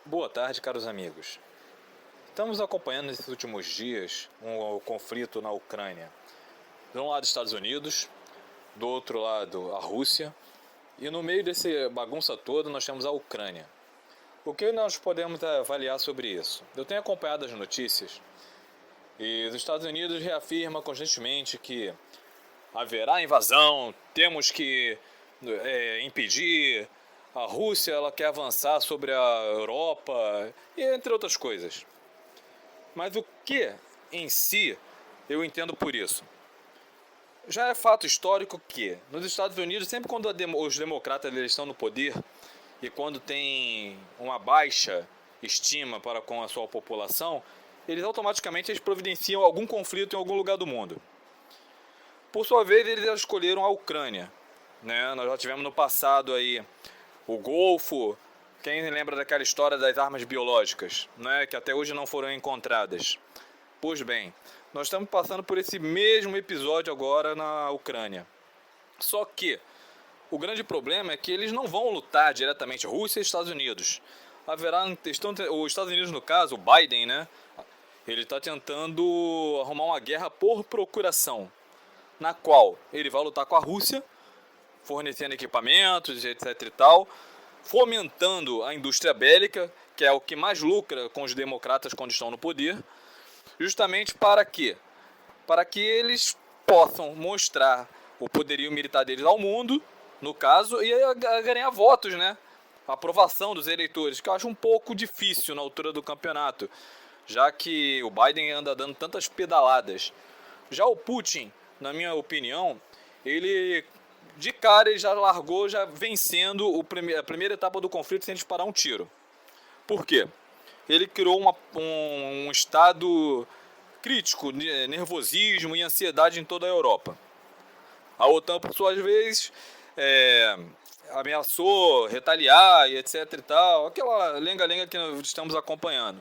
Boa tarde, caros amigos. Estamos acompanhando nesses últimos dias o conflito na Ucrânia. De um lado, Estados Unidos, do outro lado, a Rússia, e no meio dessa bagunça toda nós temos a Ucrânia. O que nós podemos avaliar sobre isso? Eu tenho acompanhado as notícias e os Estados Unidos reafirma constantemente que haverá invasão, temos que impedir. A Rússia ela quer avançar sobre a Europa, e entre outras coisas. Mas o que em si eu entendo por isso? Já é fato histórico que nos Estados Unidos, sempre quando os democratas eles estão no poder e quando tem uma baixa estima para com a sua população, eles automaticamente providenciam algum conflito em algum lugar do mundo. Por sua vez, eles escolheram a Ucrânia, né? Nós já tivemos no passado aí o Golfo. Quem lembra daquela história das armas biológicas, né, que até hoje não foram encontradas? Pois bem, nós estamos passando por esse mesmo episódio agora na Ucrânia. Só que o grande problema é que eles não vão lutar diretamente, Rússia e Estados Unidos. Os Estados Unidos, no caso, o Biden, né, ele está tentando arrumar uma guerra por procuração, na qual ele vai lutar com a Rússia, fornecendo equipamentos, etc e tal, fomentando a indústria bélica, que é o que mais lucra com os democratas quando estão no poder, justamente para quê? Para que eles possam mostrar o poderio militar deles ao mundo, no caso, e ganhar votos, né? A aprovação dos eleitores, que eu acho um pouco difícil na altura do campeonato, já que o Biden anda dando tantas pedaladas. Já o Putin, na minha opinião, ele de cara ele já largou, já vencendo a primeira etapa do conflito sem disparar um tiro. Por quê? Ele criou um estado crítico, nervosismo e ansiedade em toda a Europa. A OTAN, por sua vez, ameaçou retaliar e etc e tal, aquela lenga-lenga que nós estamos acompanhando.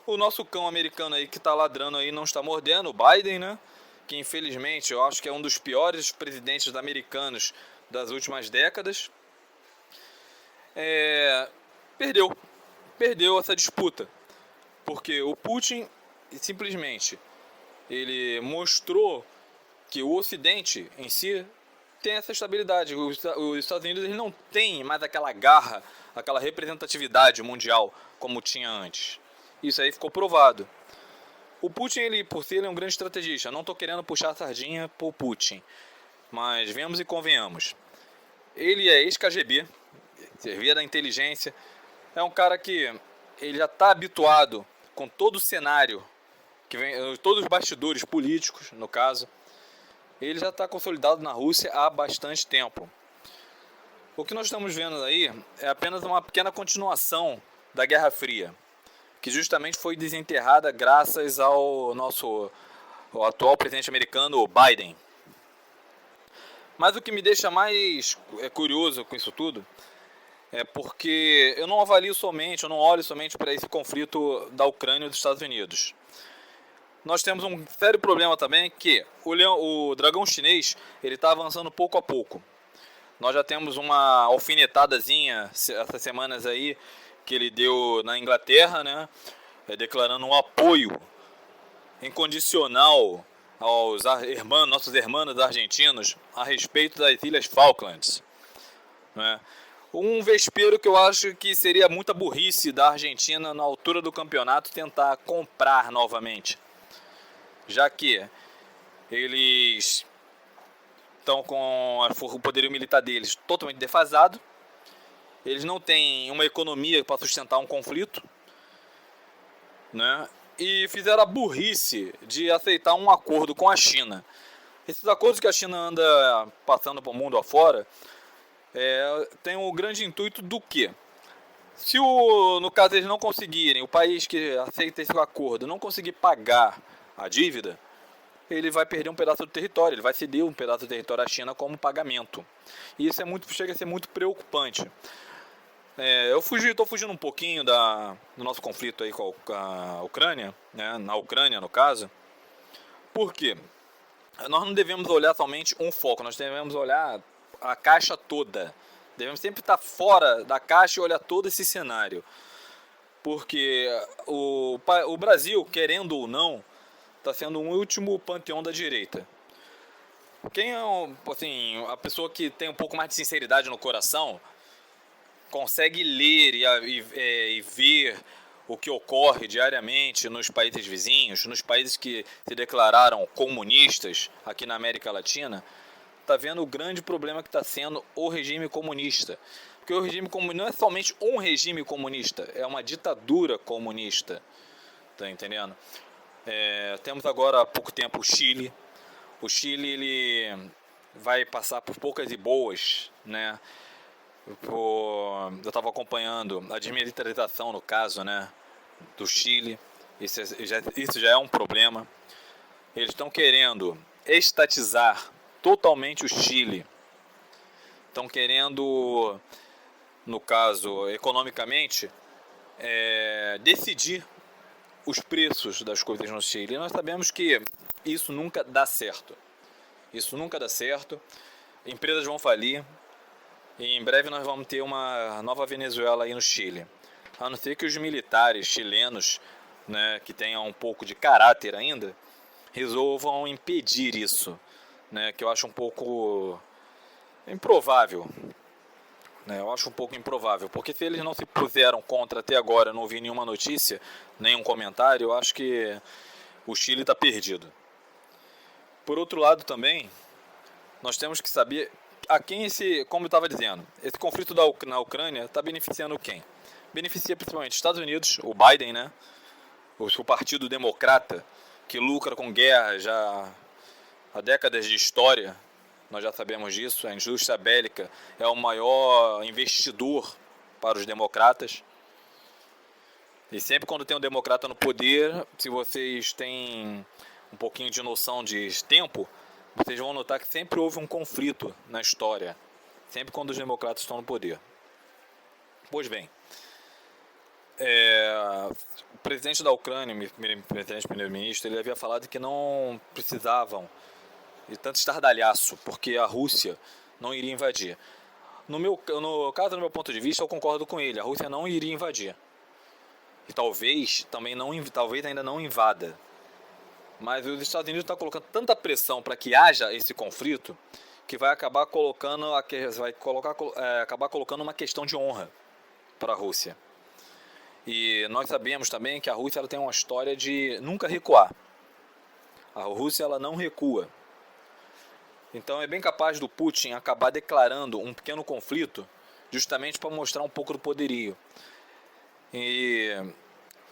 O nosso cão americano aí que está ladrando aí não está mordendo, o Biden, né? Que infelizmente eu acho que é um dos piores presidentes americanos das últimas décadas, perdeu essa disputa, porque o Putin simplesmente ele mostrou que o Ocidente em si tem essa estabilidade. Os Estados Unidos eles não têm mais aquela garra, aquela representatividade mundial como tinha antes. Isso aí ficou provado. O Putin, ele, por si, ele é um grande estrategista. Não estou querendo puxar a sardinha pro Putin, mas venhamos e convenhamos. Ele é ex-KGB, servia da inteligência. É um cara que ele já está habituado com todo o cenário, que vem, todos os bastidores políticos, no caso. Ele já está consolidado na Rússia há bastante tempo. O que nós estamos vendo aí é apenas uma pequena continuação da Guerra Fria, que justamente foi desenterrada graças ao atual presidente americano, Biden. Mas o que me deixa mais curioso com isso tudo é porque eu não não olho somente para esse conflito da Ucrânia e dos Estados Unidos. Nós temos um sério problema também que o dragão chinês ele está avançando pouco a pouco. Nós já temos uma alfinetadazinha essas semanas aí que ele deu na Inglaterra, né, declarando um apoio incondicional aos nossos irmãos argentinos a respeito das Ilhas Falklands, né. Um vespeiro que eu acho que seria muita burrice da Argentina na altura do campeonato tentar comprar novamente, já que eles estão com o poderio militar deles totalmente defasado. Eles não têm uma economia para sustentar um conflito, né? E fizeram a burrice de aceitar um acordo com a China. Esses acordos que a China anda passando para o mundo afora tem um grande intuito do quê? Se no caso eles não conseguirem, o país que aceita esse acordo não conseguir pagar a dívida, ele vai perder um pedaço do território, ele vai ceder um pedaço do território à China como pagamento. E isso chega a ser muito preocupante. Eu estou fugindo um pouquinho do nosso conflito aí com a Ucrânia, né, na Ucrânia no caso, porque nós não devemos olhar somente um foco, nós devemos olhar a caixa toda, devemos sempre estar fora da caixa e olhar todo esse cenário. porque o Brasil, querendo ou não, está sendo um último panteão da direita. Quem é assim, a pessoa que tem um pouco mais de sinceridade no coração consegue ler e ver o que ocorre diariamente nos países vizinhos, nos países que se declararam comunistas aqui na América Latina, está vendo o grande problema que está sendo o regime comunista. Porque o regime comunista não é somente um regime comunista, é uma ditadura comunista. Tá entendendo? Temos agora há pouco tempo o Chile. O Chile ele vai passar por poucas e boas, né? Eu estava acompanhando a desmilitarização, no caso, né, do Chile. Isso já é um problema. Eles estão querendo estatizar totalmente o Chile. Estão querendo, no caso, economicamente, decidir os preços das coisas no Chile. E nós sabemos que isso nunca dá certo. Isso nunca dá certo. Empresas vão falir. E em breve nós vamos ter uma nova Venezuela aí no Chile. A não ser que os militares chilenos, né, que tenham um pouco de caráter ainda, resolvam impedir isso, né, que eu acho um pouco improvável. Eu acho um pouco improvável, porque se eles não se puseram contra até agora, não ouvi nenhuma notícia, nenhum comentário, eu acho que o Chile está perdido. Por outro lado também, nós temos que saber a quem como eu estava dizendo, esse conflito na Ucrânia está beneficiando quem? Beneficia principalmente os Estados Unidos, o Biden, né? O Partido Democrata, que lucra com guerra já há décadas de história, nós já sabemos disso. A indústria bélica é o maior investidor para os democratas. E sempre quando tem um democrata no poder, se vocês têm um pouquinho de noção de tempo, vocês vão notar que sempre houve um conflito na história, sempre quando os democratas estão no poder. Pois bem, o presidente da Ucrânia, o primeiro-ministro, ele havia falado que não precisavam de tanto estardalhaço, porque a Rússia não iria invadir. No caso, do meu ponto de vista, eu concordo com ele, a Rússia não iria invadir. E talvez ainda não invada. Mas os Estados Unidos estão colocando tanta pressão para que haja esse conflito que vai acabar colocando uma questão de honra para a Rússia. E nós sabemos também que a Rússia ela tem uma história de nunca recuar. A Rússia ela não recua. Então é bem capaz do Putin acabar declarando um pequeno conflito justamente para mostrar um pouco do poderio. E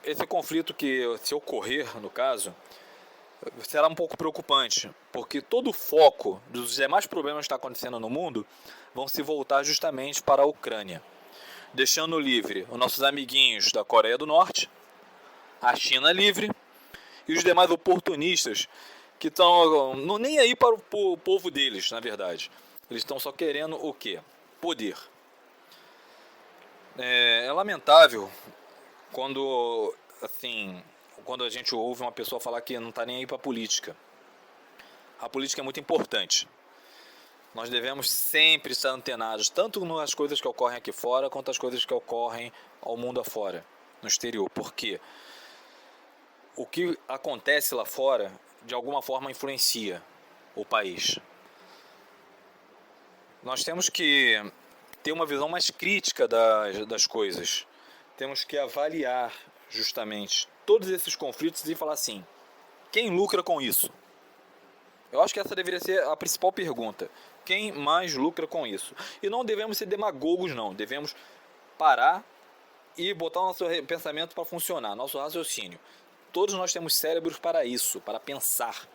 esse conflito que, se ocorrer, no caso, será um pouco preocupante, porque todo o foco dos demais problemas que estão acontecendo no mundo vão se voltar justamente para a Ucrânia, deixando livre os nossos amiguinhos da Coreia do Norte, a China livre e os demais oportunistas que estão nem aí para o povo deles, na verdade. Eles estão só querendo o quê? Poder. É lamentável quando a gente ouve uma pessoa falar que não está nem aí para a política. A política é muito importante. Nós devemos sempre estar antenados, tanto nas coisas que ocorrem aqui fora, quanto as coisas que ocorrem ao mundo afora, no exterior. Porque o que acontece lá fora, de alguma forma, influencia o país. Nós temos que ter uma visão mais crítica das coisas. Temos que avaliar justamente todos esses conflitos e falar assim, quem lucra com isso? Eu acho que essa deveria ser a principal pergunta. Quem mais lucra com isso? E não devemos ser demagogos, não. Devemos parar e botar o nosso pensamento para funcionar, nosso raciocínio. Todos nós temos cérebros para isso, para pensar.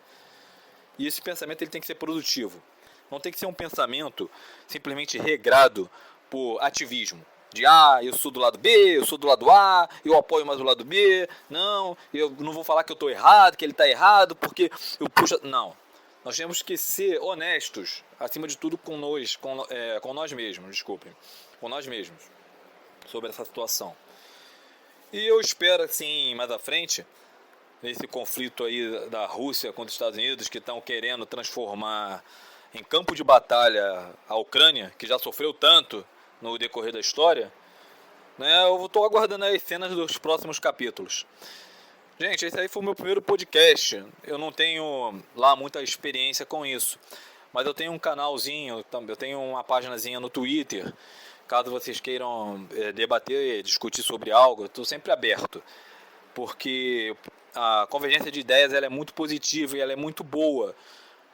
E esse pensamento ele tem que ser produtivo. Não tem que ser um pensamento simplesmente regrado por ativismo. De, eu sou do lado B, eu sou do lado A, eu apoio mais o lado B. Não, eu não vou falar que eu estou errado, que ele está errado, porque eu puxo... Não. Nós temos que ser honestos, acima de tudo, com nós mesmos, desculpem. Com nós mesmos, sobre essa situação. E eu espero, assim, mais à frente, nesse conflito aí da Rússia contra os Estados Unidos, que estão querendo transformar em campo de batalha a Ucrânia, que já sofreu tanto no decorrer da história, né? Eu estou aguardando as cenas dos próximos capítulos. Gente, esse aí foi o meu primeiro podcast. Eu não tenho lá muita experiência com isso, mas eu tenho um canalzinho, eu tenho uma paginazinha no Twitter. Caso vocês queiram debater, discutir sobre algo, eu estou sempre aberto, porque a convergência de ideias ela é muito positiva e ela é muito boa,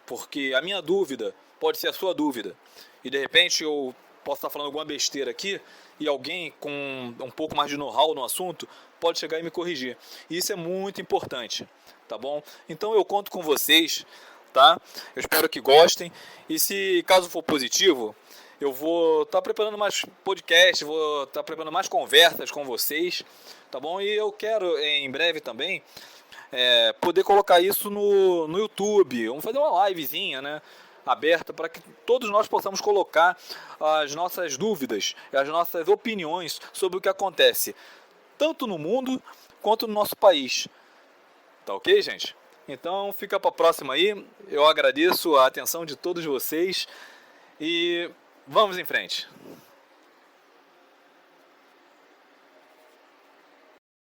porque a minha dúvida pode ser a sua dúvida, e de repente eu posso estar falando alguma besteira aqui e alguém com um pouco mais de know-how no assunto pode chegar e me corrigir. E isso é muito importante, tá bom? Então eu conto com vocês, tá? Eu espero que gostem. E se caso for positivo, eu vou estar preparando mais podcasts, vou estar preparando mais conversas com vocês, tá bom? E eu quero em breve também poder colocar isso no YouTube. Vamos fazer uma livezinha, né? Aberta para que todos nós possamos colocar as nossas dúvidas, as nossas opiniões sobre o que acontece, tanto no mundo quanto no nosso país. Tá ok, gente? Então fica para a próxima aí. Eu agradeço a atenção de todos vocês e vamos em frente.